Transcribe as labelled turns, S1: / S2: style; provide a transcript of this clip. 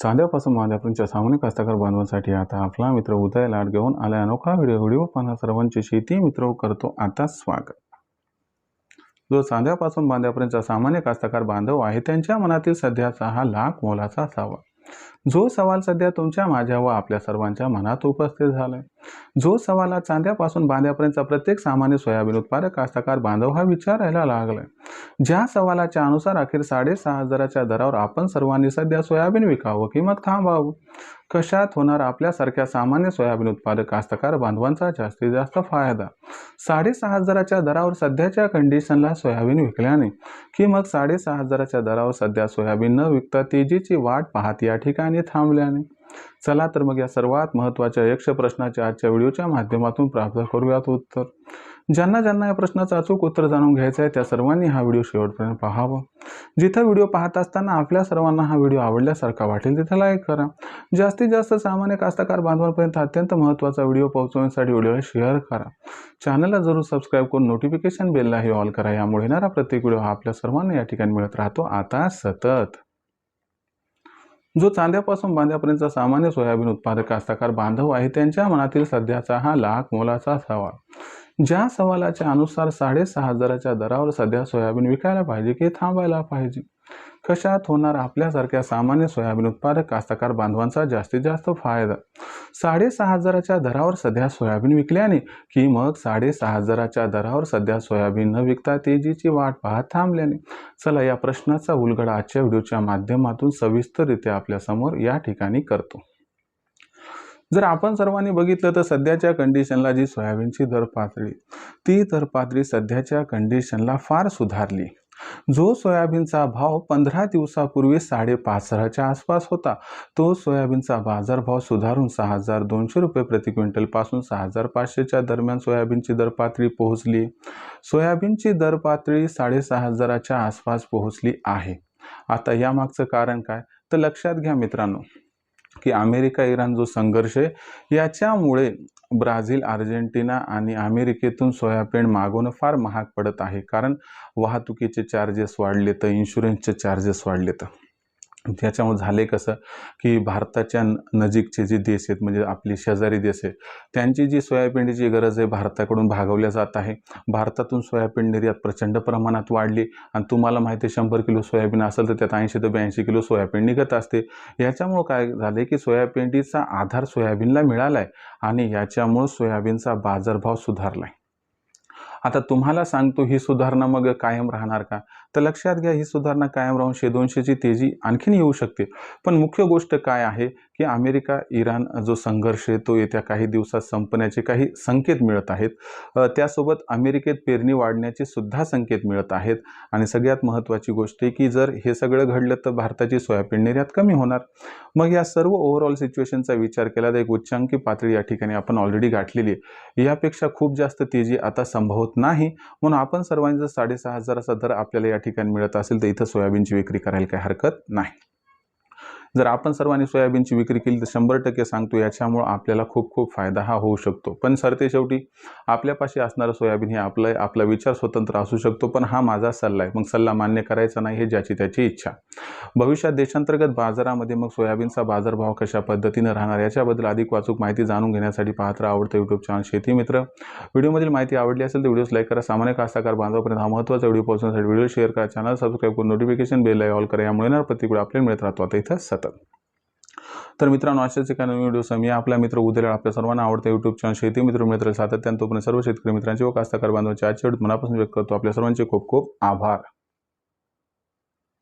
S1: चांद्यापासून बांध्यापर्यंतच्या सामान्य कास्तकार बांधवांसाठी आता आपला मित्र उदय लाड घेऊन आला अनोखा व्हिडिओ पाहणा सर्वांचे शेती मित्र करतो आता स्वागत। जो चांद्यापासून बांध्यापर्यंतचा सामान्य कास्तकार बांधव आहे त्यांच्या मनातील सध्याचा हा लाख मोलाचा सवाल, जो सवाल सध्या तुमच्या माझ्या व आपल्या सर्वांच्या मनात उपस्थित झालाय। जो सवाल चांद्यापासून बांध्यापर्यंतचा प्रत्येक सामान्य सोयाबीन उत्पादक कास्तकार बांधव हा विचारायला लागलाय। ज्या सवालाच्या अनुसार अखेर 6,500च्या दरावर आपण सर्वांनी सध्या सोयाबीन विकावं की मग थांबावं, कशात होणार आपल्यासारख्या सामान्य सोयाबीन उत्पादक कास्तकार बांधवांचा जास्तीत जास्त फायदा, 6,500च्या दरावर सध्याच्या कंडिशनला सोयाबीन विकल्याने की मग 6,500च्या दरावर सध्या सोयाबीन न विकता तेजीची वाट पाहत या ठिकाणी थांबल्याने। चला तर मग या सर्वात महत्त्वाच्या यक्ष प्रश्नाचे आजच्या व्हिडिओच्या माध्यमातून प्राप्त करूयात उत्तर। ज्यांना या प्रश्नाचं अचूक उत्तर जाणून घ्यायचं आहे त्या सर्वांनी हा व्हिडिओ शेवटपर्यंत पाहावा। जिथे व्हिडिओ पाहत असताना आपल्या सर्वांना हा व्हिडिओ आवडल्यासारखा वाटेल तिथे लाईक करा। जास्तीत जास्त सामान्य कास्तकार बांधवांपर्यंत अत्यंत महत्त्वाचा व्हिडिओ पोहोचवण्यासाठी व्हिडिओला शेअर करा। चॅनलला जरूर सबस्क्राईब करून नोटिफिकेशन बेललाही ऑल करा, यामुळे येणारा प्रत्येक व्हिडिओ हा आपल्या सर्वांना या ठिकाणी मिळत राहतो आता सतत। जो चांद्यापासून बांध्यापर्यंतचा सामान्य सोयाबीन उत्पादक कास्तकार बांधव आहे त्यांच्या मनातील सध्याचा हा लाख मोलाचा सवाल, ज्या सवालाच्या अनुसार 6,500च्या दरावर सध्या सोयाबीन विकायला पाहिजे की थांबायला पाहिजे, कशात होणार आपल्यासारख्या सामान्य सोयाबीन उत्पादक कास्तकार बांधवांचा जास्तीत जास्त फायदा, 6,500च्या दरावर सध्या सोयाबीन विकल्याने की मग 6,500च्या दरावर सध्या सोयाबीन न विकता तेजीची वाट पाहत थांबल्याने। चला या प्रश्नाचा उलगडा आजच्या व्हिडिओच्या माध्यमातून सविस्तररित्या आपल्या समोर या ठिकाणी करतो। जर आपण सर्वांनी बघितलं तर सध्याच्या कंडिशनला जी सोयाबीनची दर पातळी, ती दर पातळी सध्याच्या कंडिशनला फार सुधारली। जो सोयाबीनचा भाव 15 दिवसापूर्वी 5,500च्या आसपास होता, तो सोयाबीनचा बाजारभाव सुधारून 6,200 रुपये प्रति क्विंटल पासून 6,500च्या दरम्यान सोयाबीनची दर पातळी पोहोचली। सोयाबीनची दर पातळी 6,500च्या आसपास पोहोचली आहे। आता यामागचं कारण काय तर लक्षात घ्या मित्रांनो की अमेरिका इराण जो संघर्ष आहे याच्यामुळे ब्राझील, अर्जेंटिना आणि अमेरिकेतून सोयाबीन मागवणं फार महाग पडत आहे, कारण वाहतुकीचे चार्जेस वाढलेत, इन्शुरन्सचे चार्जेस वाढलेत। त्याच्यामुळे झाले कसं की भारताच्या नजीकचे जे देश आहेत म्हणजे आपली शेजारी देश आहे त्यांची जी सोयाबीनची गरज आहे भारताकडून भागवल्या जात आहे। भारतातून सोयाबीन निर्यात प्रचंड प्रमाणात वाढली आणि तुम्हाला माहिती आहे 100 किलो सोयाबीन असेल तर त्यात 80 ते 82 किलो सोयाबीन निघत असते। याच्यामुळे काय झाले की सोयाबीनचा आधार सोयाबीनला मिळालाय आणि याच्यामुळे सोयाबीनचा बाजारभाव सुधारलाय। आता तुम्हाला सांगतो ही सुधारणा मग कायम राहणार का तर लक्षात घ्या ही सुधारणा कायम राहून 100-200ची तेजी आणखीन येऊ शकते। पण मुख्य गोष्ट काय आहे की अमेरिका इराण जो संघर्ष आहे तो येत्या काही दिवसात संपण्याचे काही संकेत मिळत आहेत। त्यासोबत अमेरिकेत पेरणी वाढण्याचे सुद्धा संकेत मिळत आहेत आणि सगळ्यात महत्त्वाची गोष्ट आहे की जर हे सगळं घडलं तर भारताची सोयाबीन निर्यात कमी होणार। मग या सर्व ओव्हरऑल सिच्युएशनचा विचार केला तर एक उच्चांकी पातळी या ठिकाणी आपण ऑलरेडी गाठलेली आहे। यापेक्षा खूप जास्त तेजी आता संभवत नाही, म्हणून आपण सर्वांनी जर 6,500चा दर आपल्याला या ठिकाणी मिळत असेल तर इथं सोयाबीनची विक्री करायला काही हरकत नाही। जर आपण सर्वांनी सोयाबीनची विक्री केली तर 100% सांगतो याच्यामुळे आपल्याला खूप फायदा हा होऊ शकतो। पण सरते शेवटी आपल्यापाशी असणारं सोयाबीन हे आपला विचार स्वतंत्र असू शकतो, पण हा माझा सल्ला आहे, मग सल्ला मान्य करायचा नाही हे ज्याची त्याची इच्छा। भविष्यात देशांतर्गत बाजारामध्ये मग सोयाबीनचा बाजारभाव कशा पद्धतीने राहणार याच्याबद्दल अधिक वाचूक माहिती जाणून घेण्यासाठी पाहत राहा आवडतं यूट्यूब चॅनल शेती मित्र। व्हिडिओमधील माहिती आवडली असेल तर व्हिडिओस लाईक करा, सामान्य कास्तकार बांधवापर्यंत हा महत्त्वाचा व्हिडिओ पोहोचवण्यासाठी व्हिडिओ शेअर करा, चॅनल सबस्क्राईब करून नोटिफिकेशन बेल ऑल करा, यामुळे येणार प्रत्येक व्हिडिओ आपल्याला मिळत राहतो आता इथं सतत। तर मित्रांनो अशाच एका नवीन व्हिडिओ मी आपला मित्र उदय लाड आपल्या सर्वांना आवडतं यूट्यूब चॅनल शेती मित्र सातत्याने तोपर्यंत सर्व शेतकरी मित्रांचे व कास्तकार बांधवांचे आजच्या व्हिडिओत मनापासून व्यक्त करतो आपल्या सर्वांचे खूप आभार।